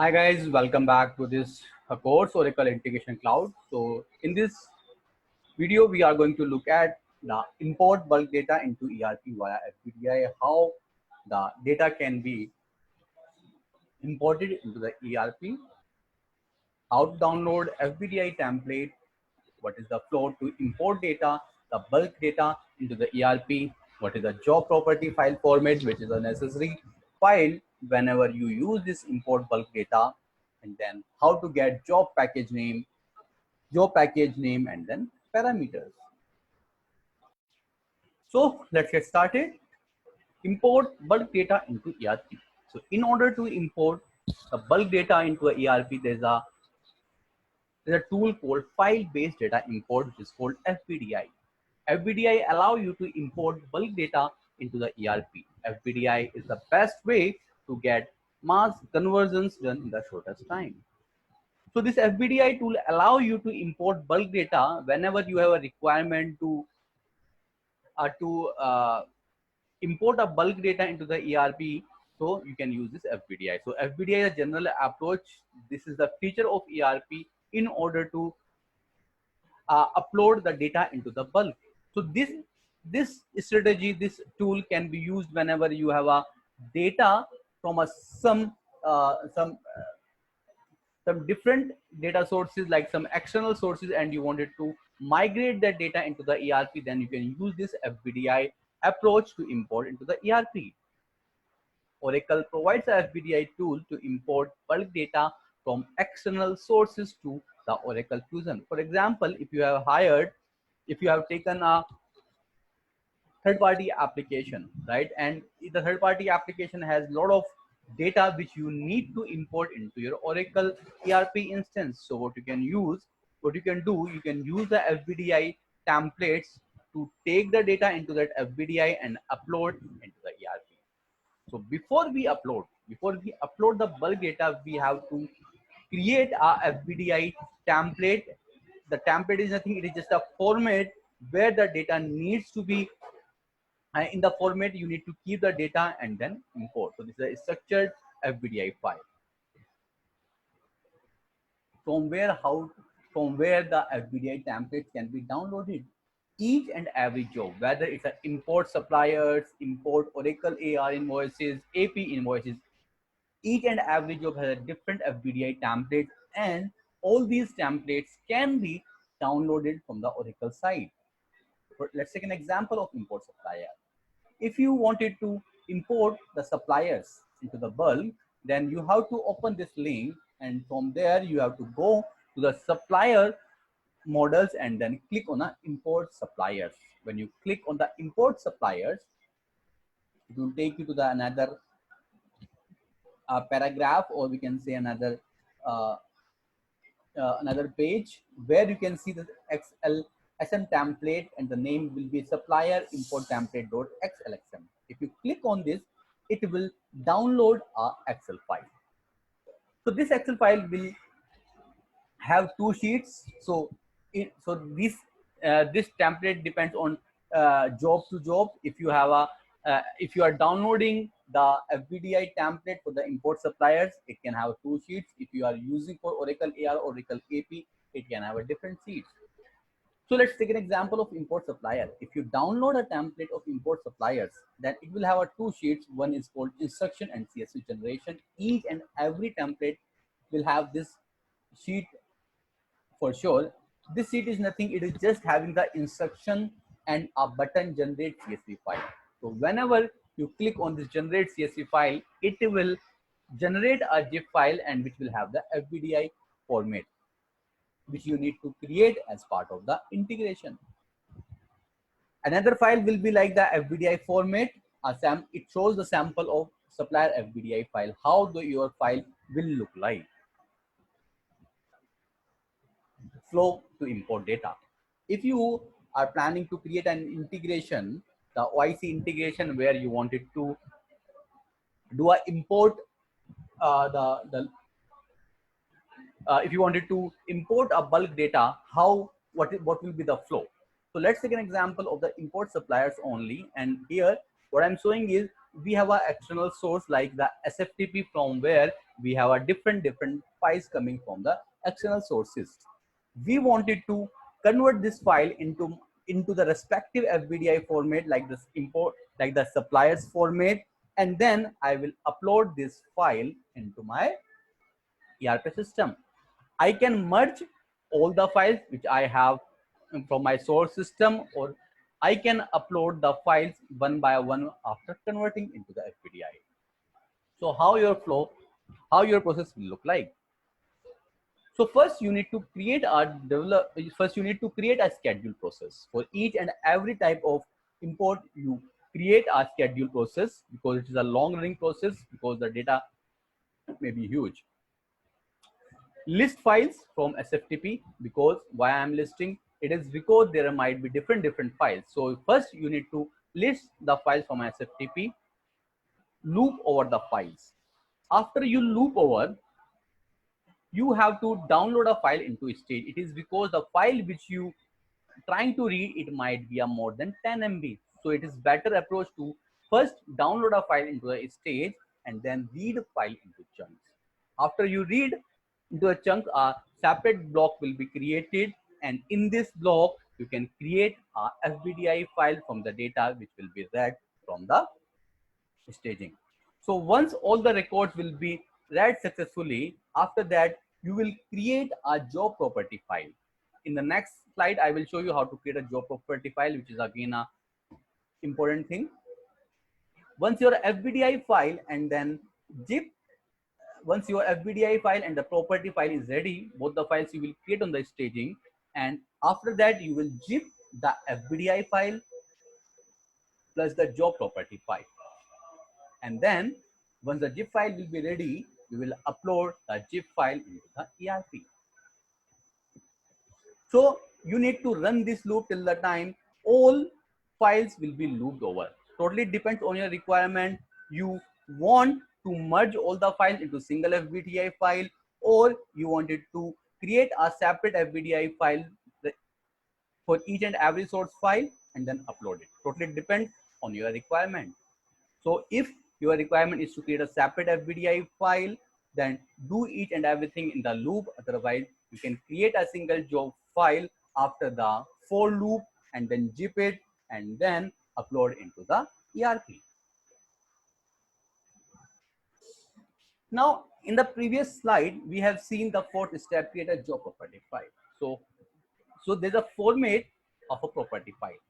Hi guys, welcome back to this course Oracle Integration Cloud. So in this video, we are going to look at the import bulk data into ERP via FPDI, how the data can be imported into the ERP, how to download FPDI template, what is the flow to import data, the bulk data into the ERP, what is the job property file format, which is a necessary file whenever you use this import bulk data, and then how to get job package name, and then parameters. So let's get started. Import bulk data into ERP. So in order to import the bulk data into a ERP, there's a tool called file-based data import, which is called FPDI. FPDI allow you to import bulk data into the ERP. FPDI is the best way to get mass conversions done in the shortest time. So this FPDI tool allow you to import bulk data whenever you have a requirement to import a bulk data into the ERP. So you can use this FPDI. So FPDI is a general approach. This is the feature of ERP in order to upload the data into the bulk. So this strategy, this tool can be used whenever you have a data from some different data sources, like some external sources, and you wanted to migrate that data into the ERP. Then you can use this FPDI approach to import into the ERP. Oracle provides a FPDI tool to import bulk data from external sources to the Oracle Fusion. For example, if you have taken a third-party application, right? And the third-party application has a lot of data which you need to import into your Oracle ERP instance. So what you can do, you can use the FPDI templates to take the data into that FPDI and upload into the ERP. So before we upload the bulk data, we have to create a FPDI template. The template is nothing; it is just a format where the data needs to be in the format you need to keep the data and then import. So this is a structured FPDI file from where the FPDI templates can be downloaded. Each and every job, whether it's an import suppliers, import Oracle AR invoices, AP invoices, each and every job has a different FPDI template, and all these templates can be downloaded from the Oracle site. Let's take an example of import supplier. If you wanted to import the suppliers into the bulk, then you have to open this link, and from there you have to go to the supplier models and then click on the import suppliers. When you click on the import suppliers, it will take you to the another paragraph, or we can say uh, another page where you can see the XLSM template, and the name will be supplier import template.xlsm. If you click on this, it will download a Excel file. So this Excel file will have two sheets. So this template depends on job to job. If you are downloading the FPDI template for the import suppliers, it can have two sheets. If you are using for Oracle AR, Oracle AP, it can have a different sheet. So let's take an example of import supplier. If you download a template of import suppliers, then it will have a two sheets. One is called instruction and CSV generation. Each and every template will have this sheet for sure. This sheet is nothing, it is just having the instruction and a button generate CSV file. So whenever you click on this generate CSV file, it will generate a zip file, and which will have the FPDI format, which you need to create as part of the integration. Another file will be like the FPDI format. It shows the sample of supplier FPDI file, how your file will look like. Flow to import data. If you are planning to create an integration, the OIC integration, where you wanted to do a import, if you wanted to import a bulk data, what will be the flow? So let's take an example of the import suppliers only. And here what I'm showing is we have an external source like the SFTP, from where we have a different files coming from the external sources. We wanted to convert this file into the respective FBDI format, like this import, like the suppliers format, and then I will upload this file into my ERP system. I can merge all the files which I have from my source system, or I can upload the files one by one after converting into the FBDI. So how your flow, how your process will look like. So first you need to create a schedule process for each and every type of import. You create a schedule process because it is a long running process, because the data may be huge. List files from SFTP, because why I'm listing it is because there might be different files. So first you need to list the files from SFTP, loop over the files. After you loop over, you have to download a file into stage. It is because the file which you trying to read, it might be a more than 10 MB. So it is better approach to first download a file into a stage and then read a file into chunks. After you read into a chunk, a separate block will be created, and in this block you can create a FBDI file from the data which will be read from the staging. So once all the records will be read successfully, after that you will create a job property file. In the next slide, I will show you how to create a job property file, which is again a important thing. Once your FBDI file and then zip, once your FBDI file and the property file is ready, both the files you will create on the staging, and after that you will zip the FBDI file plus the job property file. And then once the zip file will be ready, you will upload the zip file into the ERP. So you need to run this loop till the time all files will be looped over. Totally depends on your requirement. You want to merge all the files into single FBDI file, or you wanted to create a separate FBDI file for each and every source file and then upload it. Totally depends on your requirement. So if your requirement is to create a separate FBDI file, then do each and everything in the loop. Otherwise, you can create a single job file after the for loop and then zip it and then upload into the ERP. Now, in the previous slide, we have seen the fourth step, create a job property file. So there's a format of a property file.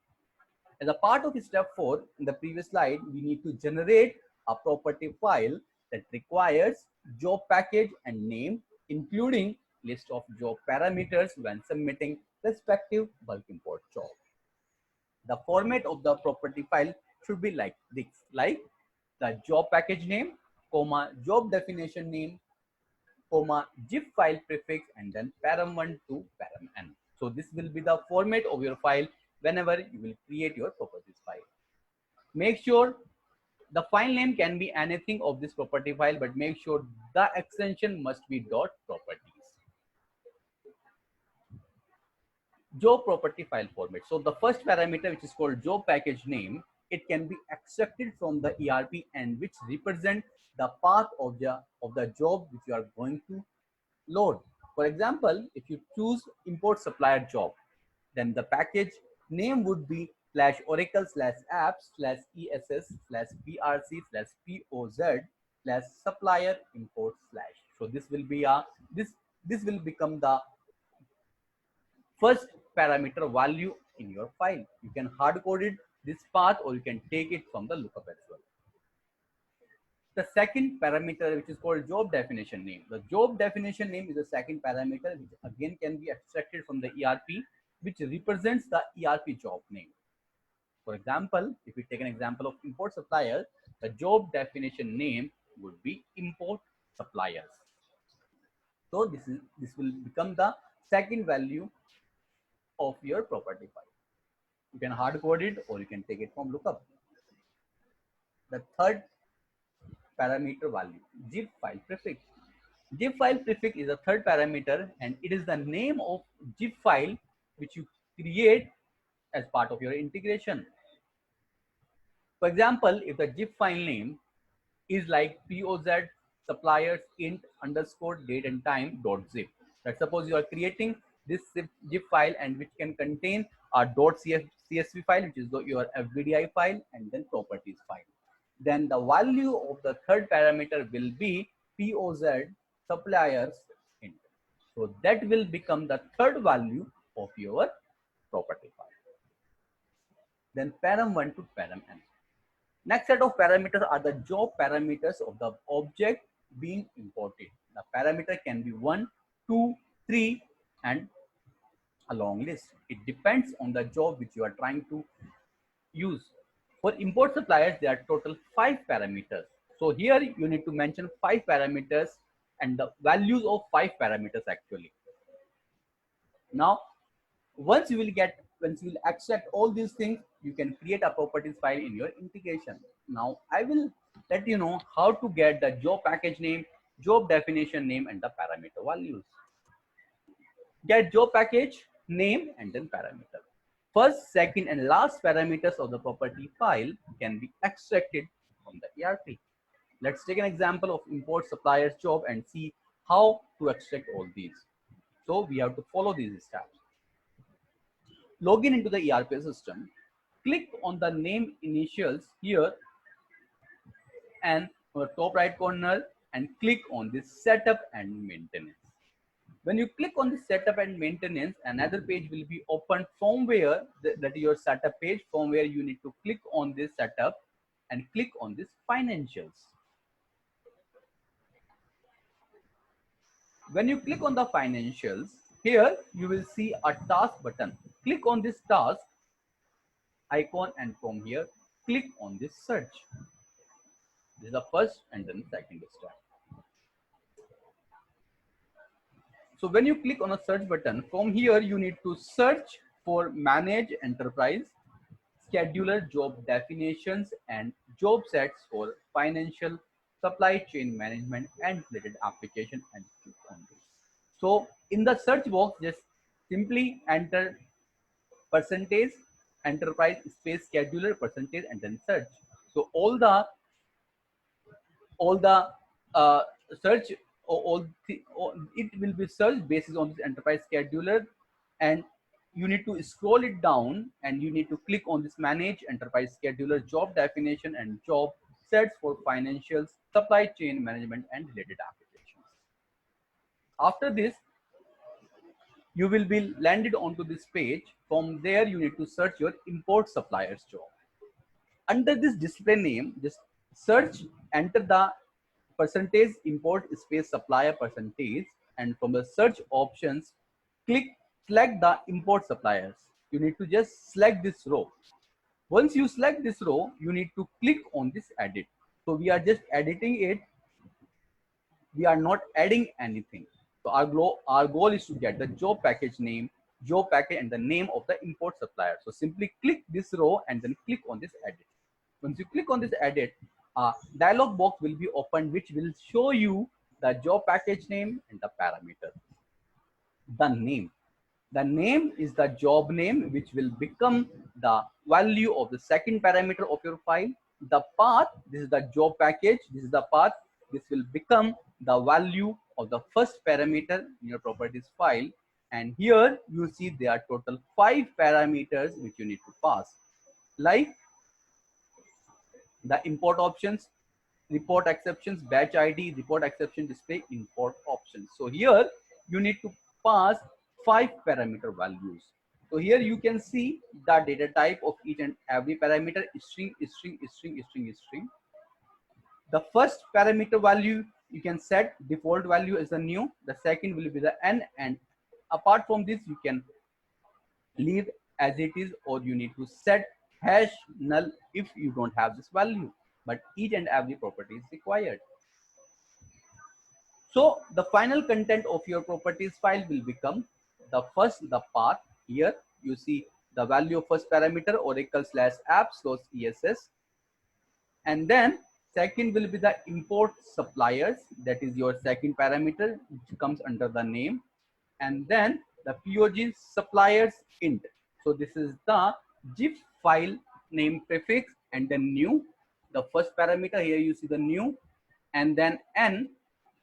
As a part of step 4, in the previous slide, we need to generate a property file that requires job package and name, including list of job parameters when submitting respective bulk import job. The format of the property file should be like this, like the job package name, comma, job definition name, comma, zip file prefix, and then param1 to param_n. So this will be the format of your file whenever you will create your properties file. Make sure the file name can be anything of this property file, but make sure the extension must be .properties. Job property file format. So the first parameter, which is called job package name, it can be extracted from the ERP and which represent the path of the job which you are going to load. For example, if you choose import supplier job, then the package name would be /oracle/apps/erc/prc/poz/supplier import/. So this will be this will become the first parameter value in your file. You can hard code it this path, or you can take it from the lookup as well. The second parameter, which is called job definition name. The job definition name is the second parameter, which again can be extracted from the ERP, which represents the ERP job name. For example, if we take an example of import supplier, the job definition name would be import suppliers. So this will become the second value of your property file. You can hard code it or you can take it from lookup. The third parameter value, zip file prefix. Zip file prefix is a third parameter, and it is the name of zip file which you create as part of your integration. For example, if the zip file name is like POZ suppliers int underscore date and time dot zip. Let's suppose you are creating this zip file and which can contain a .csv file, which is your FBDI file, and then properties file. Then the value of the third parameter will be POZ suppliers int. So that will become the third value of your property file. Then param1 to param n. Next set of parameters are the job parameters of the object being imported. The parameter can be 1, 2, 3, and a long list. It depends on the job which you are trying to use. For import suppliers, there are total 5 parameters. So here you need to mention 5 parameters and the values of 5 parameters actually. Now, once you will extract all these things, you can create a properties file in your integration. Now I will let you know how to get the job package name, job definition name, and the parameter values. Get job package name and then parameter. First, second, and last parameters of the property file can be extracted from the ERP. Let's take an example of import suppliers job and see how to extract all these. So we have to follow these steps. Login into the ERP system, click on the name initials here and on the top right corner and click on this setup and maintenance. When you click on the setup and maintenance, another page will be opened from where that is your setup page, from where you need to click on this setup and click on this financials. When you click on the financials, here you will see a task button. Click on this task icon and from here click on this search. This is the first and then second step. So when you click on a search button, from here you need to search for manage enterprise, scheduler job definitions, and job sets for financial, supply chain management, and related application, and click on this. So in the search box, just simply enter percentage enterprise space scheduler percentage and then search. So all the search it will be searched based on this enterprise scheduler, and you need to scroll it down and you need to click on this manage enterprise scheduler job definition and job sets for financials, supply chain management, and related applications. After this, you will be landed onto this page. From there you need to search your import suppliers job. Under this display name, just search, enter the percentage import space supplier percentage, and from the search options, select the import suppliers. You need to just select this row. Once you select this row, you need to click on this edit. So we are just editing it. We are not adding anything. So our goal is to get the job package name, job package, and the name of the import supplier. So simply click this row and then click on this edit. Once you click on this edit, a dialog box will be opened which will show you the job package name and the parameter. The name. The name is the job name which will become the value of the second parameter of your file. The path, this is the job package, this is the path, this will become the value of the first parameter in your properties file. And here you see there are total 5 parameters which you need to pass, like the import options, report exceptions, batch ID, report exception display, import options. So here you need to pass 5 parameter values. So here you can see the data type of each and every parameter: string, string, string, string, string. The first parameter value you can set default value as a new. The second will be the n, and apart from this you can leave as it is, or you need to set hash null if you don't have this value, but each and every property is required. So the final content of your properties file will become the path. Here you see the value of first parameter oracle/apps/ess, and then second will be the import suppliers, that is your second parameter which comes under the name, and then the POG suppliers int. So this is the zip file name prefix and then new, the first parameter. Here you see the new, and then n,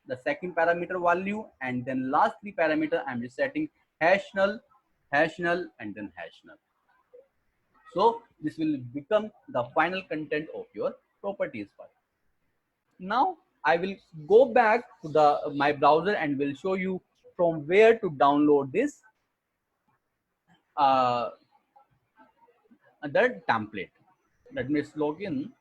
the second parameter value, and then last three parameter I'm just setting hash null, and then hash null. So this will become the final content of your properties file. Now I will go back to the my browser and will show you from where to download this the template. Let me log in.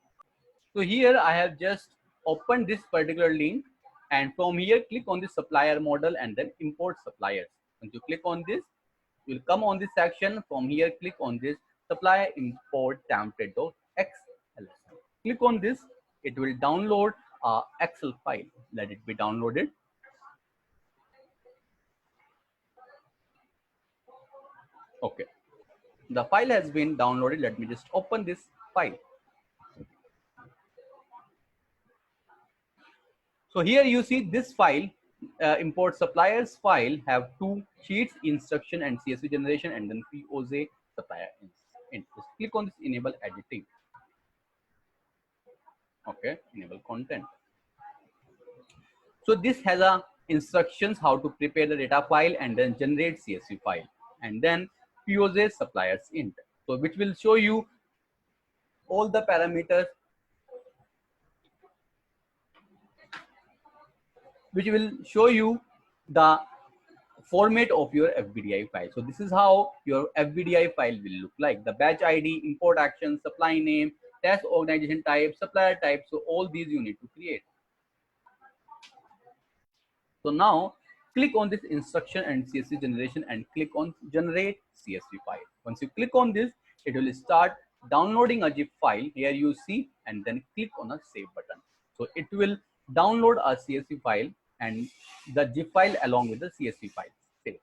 So here I have just opened this particular link, and from here click on the supplier model and then import suppliers. Once you click on this, you will come on this section. From here click on this supplier import template.xls. Click on this, it will download a Excel file. Let it be downloaded. Okay, the file has been downloaded. Let me just open this file. So here you see this file, import suppliers file, have two sheets, instruction and CSV generation, and then POJ supplier. Just click on this enable editing. Okay, enable content. So this has a instructions how to prepare the data file and then generate CSV file, and then POJ suppliers int. So which will show you all the parameters, which will show you the format of your FBDI file. So this is how your FBDI file will look like. The batch ID, import action, supply name, test organization type, supplier type. So all these you need to create. So now click on this instruction and CSV generation and click on generate CSV file. Once you click on this, it will start downloading a zip file. Here you see, and then click on a save button. So it will download a CSV file and the zip file along with the CSV file. Save.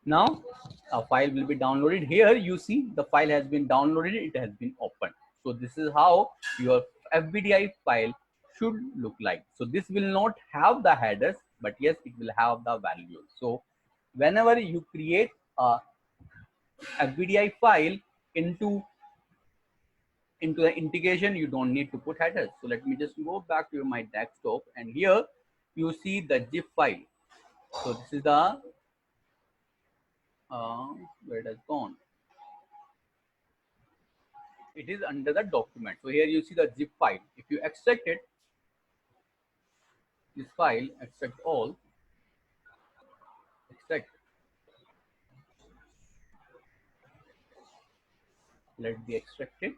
Now a file will be downloaded. Here you see the file has been downloaded, it has been opened. So this is how your FBDI file should look like. So this will not have the headers, but yes, it will have the values. So whenever you create a FBDI file into the integration, you don't need to put headers. So let me just go back to my desktop, and here you see the zip file. So this is the where it has gone. It is under the document. So here you see the zip file. If you extract it, this file, extract all, extract, let it be extracted.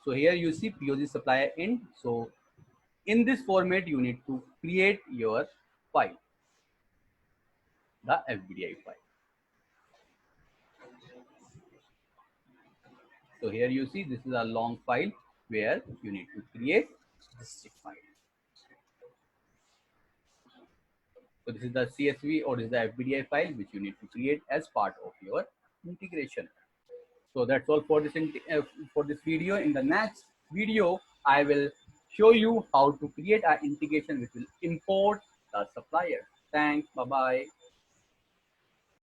So here you see POG supplier int. So in this format, you need to create your file, the FBDI file. So here you see this is a long file where you need to create this zip file. So this is the CSV or this is the FBDI file which you need to create as part of your integration. So that's all for this video. In the next video, I will show you how to create an integration which will import the supplier. Thanks. Bye bye.